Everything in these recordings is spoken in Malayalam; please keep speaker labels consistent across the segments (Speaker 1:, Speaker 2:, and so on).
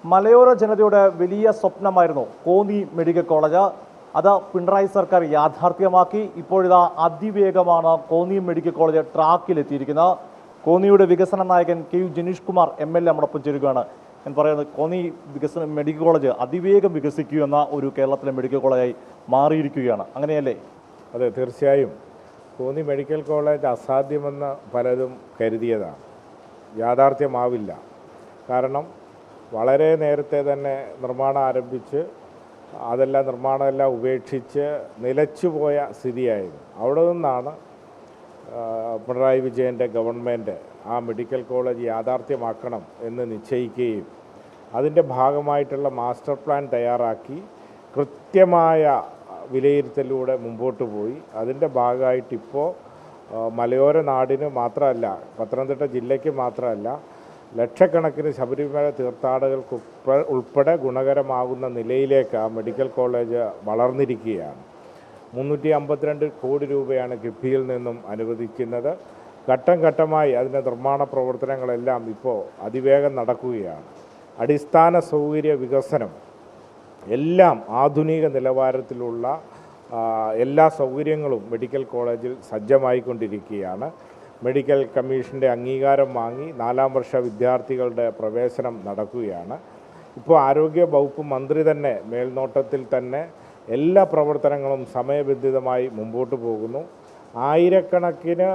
Speaker 1: മലയോര ജനതയുടെ വലിയ സ്വപ്നമായിരുന്നു കോന്നി മെഡിക്കൽ കോളേജ്. അത് പിണറായി സർക്കാർ യാഥാർത്ഥ്യമാക്കി. ഇപ്പോഴിതാ അതിവേഗമാണ് കോന്നി മെഡിക്കൽ കോളേജ് ട്രാക്കിലെത്തിയിരിക്കുന്നത്. കോന്നിയുടെ വികസന നായകൻ K U Jenish Kumar MLA നമ്മോടൊപ്പം ചേരുകയാണ്. ഞാൻ പറയുന്നത് കോന്നി മെഡിക്കൽ കോളേജ് അതിവേഗം വികസിക്കൂ എന്ന ഒരു കേരളത്തിലെ മെഡിക്കൽ കോളേജായി മാറിയിരിക്കുകയാണ്. അങ്ങനെയല്ലേ?
Speaker 2: അതെ, തീർച്ചയായും. കോന്നി മെഡിക്കൽ കോളേജ് അസാധ്യമെന്ന് പലരും കരുതിയതാണ്. യാഥാർത്ഥ്യമാവില്ല. കാരണം വളരെ നേരത്തെ തന്നെ നിർമ്മാണം ആരംഭിച്ച് നിർമ്മാണമെല്ലാം ഉപേക്ഷിച്ച് നിലച്ചുപോയ സ്ഥിതിയായിരുന്നു. അവിടെ നിന്നാണ് പിണറായി വിജയൻ്റെ ഗവൺമെൻറ് ആ മെഡിക്കൽ കോളേജ് യാഥാർത്ഥ്യമാക്കണം എന്ന് നിശ്ചയിക്കുകയും അതിൻ്റെ ഭാഗമായിട്ടുള്ള മാസ്റ്റർ പ്ലാൻ തയ്യാറാക്കി കൃത്യമായ വിലയിരുത്തലിലൂടെ മുമ്പോട്ട് പോയി. അതിൻ്റെ ഭാഗമായിട്ടിപ്പോൾ മലയോര നാടിന് മാത്രമല്ല, പത്തനംതിട്ട ജില്ലയ്ക്ക് മാത്രമല്ല, ലക്ഷക്കണക്കിന് ശബരിമല തീർത്ഥാടകർക്ക് ഉൾപ്പെടെ ഗുണകരമാകുന്ന നിലയിലേക്ക് ആ മെഡിക്കൽ കോളേജ് വളർന്നിരിക്കുകയാണ്. 352 കോടി രൂപയാണ് കിഫ്ബിയിൽ നിന്നും അനുവദിക്കുന്നത്. ഘട്ടം ഘട്ടമായി അതിൻ്റെ നിർമ്മാണ പ്രവർത്തനങ്ങളെല്ലാം ഇപ്പോൾ അതിവേഗം നടക്കുകയാണ്. അടിസ്ഥാന സൗകര്യ വികസനം എല്ലാം ആധുനിക നിലവാരത്തിലുള്ള എല്ലാ സൗകര്യങ്ങളും മെഡിക്കൽ കോളേജിൽ സജ്ജമായിക്കൊണ്ടിരിക്കുകയാണ്. മെഡിക്കൽ കമ്മീഷൻ്റെ അംഗീകാരം വാങ്ങി 4ാം വർഷ വിദ്യാർത്ഥികളുടെ പ്രവേശനം നടക്കുകയാണ്. ഇപ്പോൾ ആരോഗ്യ വകുപ്പ് മന്ത്രി തന്നെ മേൽനോട്ടത്തിൽ തന്നെ എല്ലാ പ്രവർത്തനങ്ങളും സമയബന്ധിതമായി മുമ്പോട്ട് പോകുന്നു. ആയിരക്കണക്കിന്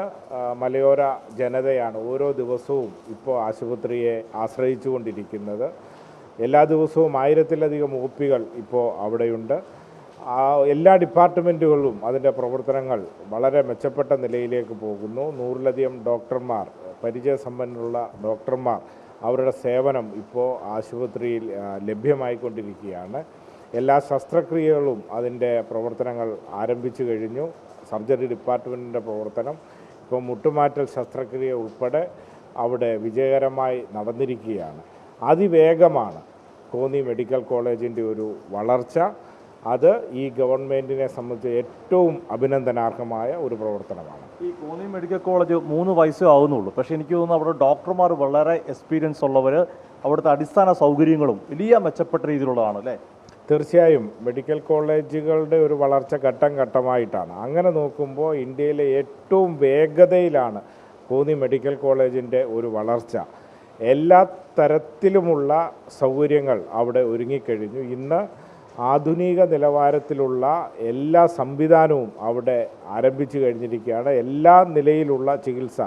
Speaker 2: മലയോര ജനതയാണ് ഓരോ ദിവസവും ഇപ്പോൾ ആശുപത്രിയെ ആശ്രയിച്ചു കൊണ്ടിരിക്കുന്നത്. എല്ലാ ദിവസവും 1000-ലധികം OPകൾ ഇപ്പോൾ അവിടെയുണ്ട്. എല്ലാ ഡിപ്പാർട്ട്മെൻറ്റുകളും അതിൻ്റെ പ്രവർത്തനങ്ങൾ വളരെ മെച്ചപ്പെട്ട നിലയിലേക്ക് പോകുന്നു. 100-ലധികം ഡോക്ടർമാർ, പരിചയസമ്പന്നരുള്ള ഡോക്ടർമാർ, അവരുടെ സേവനം ഇപ്പോൾ ആശുപത്രിയിൽ ലഭ്യമായിക്കൊണ്ടിരിക്കുകയാണ്. എല്ലാ ശസ്ത്രക്രിയകളും അതിൻ്റെ പ്രവർത്തനങ്ങൾ ആരംഭിച്ചു കഴിഞ്ഞു. സർജറി ഡിപ്പാർട്ട്മെൻറ്റിൻ്റെ പ്രവർത്തനം ഇപ്പോൾ മുട്ടുമാറ്റൽ ശസ്ത്രക്രിയ ഉൾപ്പെടെ അവിടെ വിജയകരമായി നടന്നിരിക്കുകയാണ്. അതിവേഗമാണ് കോന്നി മെഡിക്കൽ കോളേജിൻ്റെ ഒരു വളർച്ച. അത് ഈ ഗവൺമെൻറ്റിനെ സംബന്ധിച്ച് ഏറ്റവും അഭിനന്ദനാർഹമായ ഒരു പ്രവർത്തനമാണ്.
Speaker 1: ഈ കോന്നി മെഡിക്കൽ കോളേജ് 3 വയസ്സേ ആവുന്നുള്ളൂ. പക്ഷേ എനിക്ക് തോന്നുന്നു അവിടെ ഡോക്ടർമാർ വളരെ എക്സ്പീരിയൻസ് ഉള്ളവർ, അവിടുത്തെ അടിസ്ഥാന സൗകര്യങ്ങളും വലിയ മെച്ചപ്പെട്ട രീതിയിലുള്ളതാണ് അല്ലേ?
Speaker 2: തീർച്ചയായും മെഡിക്കൽ കോളേജുകളുടെ ഒരു വളർച്ച ഘട്ടം ഘട്ടമായിട്ടാണ്. അങ്ങനെ നോക്കുമ്പോൾ ഇന്ത്യയിലെ ഏറ്റവും വേഗതയിലാണ് കോന്നി മെഡിക്കൽ കോളേജിൻ്റെ ഒരു വളർച്ച. എല്ലാ തരത്തിലുമുള്ള സൗകര്യങ്ങൾ അവിടെ ഒരുങ്ങിക്കഴിഞ്ഞു. ഇന്ന് ആധുനിക നിലവാരത്തിലുള്ള എല്ലാ സംവിധാനവും അവിടെ ആരംഭിച്ചു കഴിഞ്ഞിരിക്കുകയാണ്. എല്ലാ നിലയിലുള്ള ചികിത്സ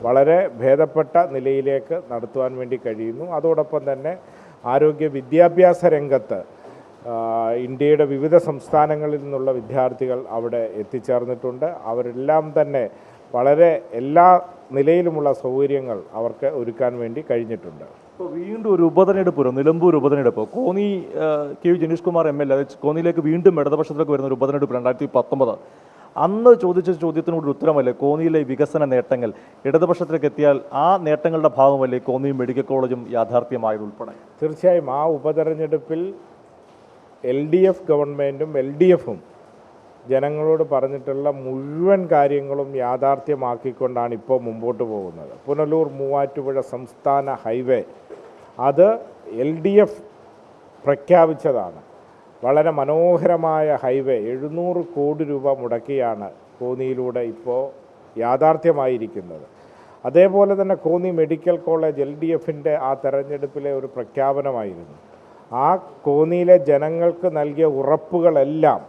Speaker 2: വളരെ ഭേദപ്പെട്ട നിലയിലേക്ക് നടത്തുവാൻ വേണ്ടി കഴിയുന്നു. അതോടൊപ്പം തന്നെ ആരോഗ്യ വിദ്യാഭ്യാസ രംഗത്ത് ഇന്ത്യയുടെ വിവിധ സംസ്ഥാനങ്ങളിൽ നിന്നുള്ള വിദ്യാർത്ഥികൾ അവിടെ എത്തിച്ചേർന്നിട്ടുണ്ട്. അവരെല്ലാം തന്നെ വളരെ എല്ലാ നിലയിലുമുള്ള സൗകര്യങ്ങൾ അവർക്ക് ഒരുക്കാൻ വേണ്ടി കഴിഞ്ഞിട്ടുണ്ട്.
Speaker 1: ഇപ്പോൾ വീണ്ടും ഒരു ഉപതെരഞ്ഞെടുപ്പ് വരും, നിലമ്പൂർ ഉപതെരഞ്ഞെടുപ്പ്. Konni K U Jenish Kumar MLA കോന്നിയിലേക്ക് വീണ്ടും ഇടതുപക്ഷത്തിലേക്ക് വരുന്ന ഒരു ഉപതെരഞ്ഞെടുപ്പ് 2019. അന്ന് ചോദിച്ച ചോദ്യത്തിനോട് ഉത്തരമല്ലേ കോന്നിയിലെ വികസന നേട്ടങ്ങൾ? ഇടതുപക്ഷത്തിലേക്ക് എത്തിയാൽ ആ നേട്ടങ്ങളുടെ ഭാഗമല്ലേ കോന്നി മെഡിക്കൽ കോളേജും യാഥാർത്ഥ്യമായതുൾപ്പെടെ?
Speaker 2: തീർച്ചയായും ആ ഉപതെരഞ്ഞെടുപ്പിൽ LDF ഗവൺമെൻറ്റും LDFും ജനങ്ങളോട് പറഞ്ഞിട്ടുള്ള മുഴുവൻ കാര്യങ്ങളും യാഥാർത്ഥ്യമാക്കിക്കൊണ്ടാണ് ഇപ്പോൾ മുമ്പോട്ട് പോകുന്നത്. പുനലൂർ മൂവാറ്റുപുഴ സംസ്ഥാന ഹൈവേ അത് LDF പ്രഖ്യാപിച്ചതാണ്. വളരെ മനോഹരമായ ഹൈവേ 700 കോടി രൂപ മുടക്കിയാണ് കോന്നിയിലൂടെ ഇപ്പോൾ യാഥാർത്ഥ്യമായിരിക്കുന്നത്. അതേപോലെ തന്നെ കോന്നി മെഡിക്കൽ കോളേജ് LDFിൻ്റെ ആ തെരഞ്ഞെടുപ്പിലെ ഒരു പ്രഖ്യാപനമായിരുന്നു. ആ കോന്നിയിലെ ജനങ്ങൾക്ക് നൽകിയ ഉറപ്പുകളെല്ലാം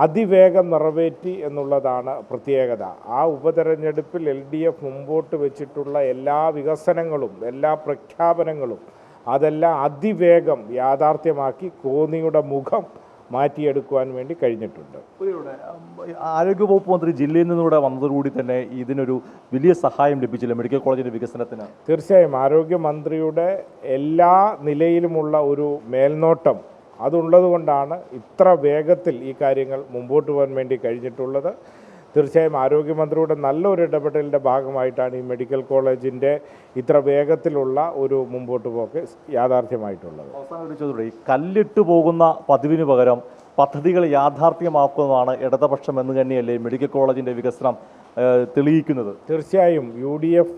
Speaker 2: അതിവേഗം നിറവേറ്റി എന്നുള്ളതാണ് പ്രത്യേകത. ആ ഉപതെരഞ്ഞെടുപ്പിൽ LDF മുമ്പോട്ട് വെച്ചിട്ടുള്ള എല്ലാ വികസനങ്ങളും എല്ലാ പ്രഖ്യാപനങ്ങളും അതെല്ലാം അതിവേഗം യാഥാർത്ഥ്യമാക്കി കോന്നിയുടെ മുഖം മാറ്റിയെടുക്കുവാൻ വേണ്ടി കഴിഞ്ഞിട്ടുണ്ട്.
Speaker 1: ആരോഗ്യവകുപ്പ് മന്ത്രി ജില്ലയിൽ നിന്നിവിടെ വന്നതോടുകൂടി തന്നെ ഇതിനൊരു വലിയ സഹായം ലഭിച്ചില്ല മെഡിക്കൽ കോളേജിൻ്റെ വികസനത്തിന്?
Speaker 2: തീർച്ചയായും ആരോഗ്യമന്ത്രിയുടെ എല്ലാ നിലയിലുമുള്ള ഒരു മേൽനോട്ടം അതുള്ളതുകൊണ്ടാണ് ഇത്ര വേഗത്തിൽ ഈ കാര്യങ്ങൾ മുമ്പോട്ട് പോകാൻ വേണ്ടി കഴിഞ്ഞിട്ടുള്ളത്. തീർച്ചയായും ആരോഗ്യമന്ത്രിയുടെ നല്ലൊരു ഇടപെടലിൻ്റെ ഭാഗമായിട്ടാണ് ഈ മെഡിക്കൽ കോളേജിൻ്റെ ഇത്ര വേഗത്തിലുള്ള ഒരു മുമ്പോട്ട് പോക്ക് യാഥാർത്ഥ്യമായിട്ടുള്ളത്.
Speaker 1: അവസാനം ഒരു ചോദ്യം, ഈ കല്ലിട്ട് പോകുന്ന പതിവിന് പകരം പദ്ധതികൾ യാഥാർത്ഥ്യമാക്കുന്നതാണ് ഇടതുപക്ഷം എന്ന് തന്നെയല്ലേ മെഡിക്കൽ കോളേജിൻ്റെ വികസനം തെളിയിക്കുന്നത്?
Speaker 2: തീർച്ചയായും UDF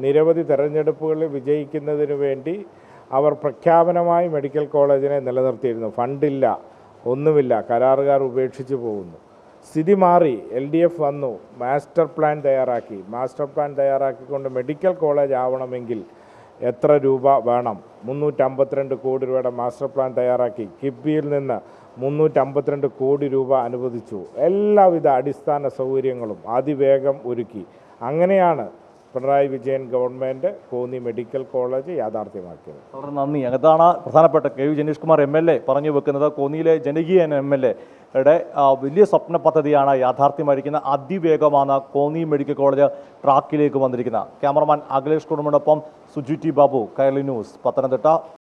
Speaker 2: നിരവധി തെരഞ്ഞെടുപ്പുകളിൽ വിജയിക്കുന്നതിന് വേണ്ടി അവർ പ്രഖ്യാപനമായി മെഡിക്കൽ കോളേജിനെ നിലനിർത്തിയിരുന്നു. ഫണ്ടില്ല, ഒന്നുമില്ല, കരാറുകാർ ഉപേക്ഷിച്ച് പോകുന്നു. സ്ഥിതി മാറി, LDF വന്നു, മാസ്റ്റർ പ്ലാൻ തയ്യാറാക്കി. മാസ്റ്റർ പ്ലാൻ തയ്യാറാക്കിക്കൊണ്ട് മെഡിക്കൽ കോളേജ് ആവണമെങ്കിൽ എത്ര രൂപ വേണം? 352 കോടി രൂപയുടെ മാസ്റ്റർ പ്ലാൻ തയ്യാറാക്കി. കിഫ്ബിയിൽ നിന്ന് 352 കോടി രൂപ അനുവദിച്ചു. എല്ലാവിധ അടിസ്ഥാന സൗകര്യങ്ങളും അതിവേഗം ഒരുക്കി. അങ്ങനെയാണ് Pinarayi Vijayan government Konni medical college യാഥാർത്ഥ്യമാക്കിയത്.
Speaker 1: വളരെ നന്ദി. അതാണ് പ്രധാനപ്പെട്ട KU ജനീഷ് കുമാർ MLA പറഞ്ഞു വെക്കുന്നത്. കോന്നിയിലെ ജനകീയ MLA വലിയ സ്വപ്ന പദ്ധതിയാണ് യാഥാർത്ഥ്യമായിരിക്കുന്നത്. അതിവേഗമാണ് കോന്നി മെഡിക്കൽ കോളേജ് ട്രാക്കിലേക്ക് വന്നിരിക്കുന്നത്. ക്യാമറമാൻ അഖിലേഷ് കുടുംബനൊപ്പം സുജി T. ബാബു, കൈരളി ന്യൂസ്, പത്തനംതിട്ട.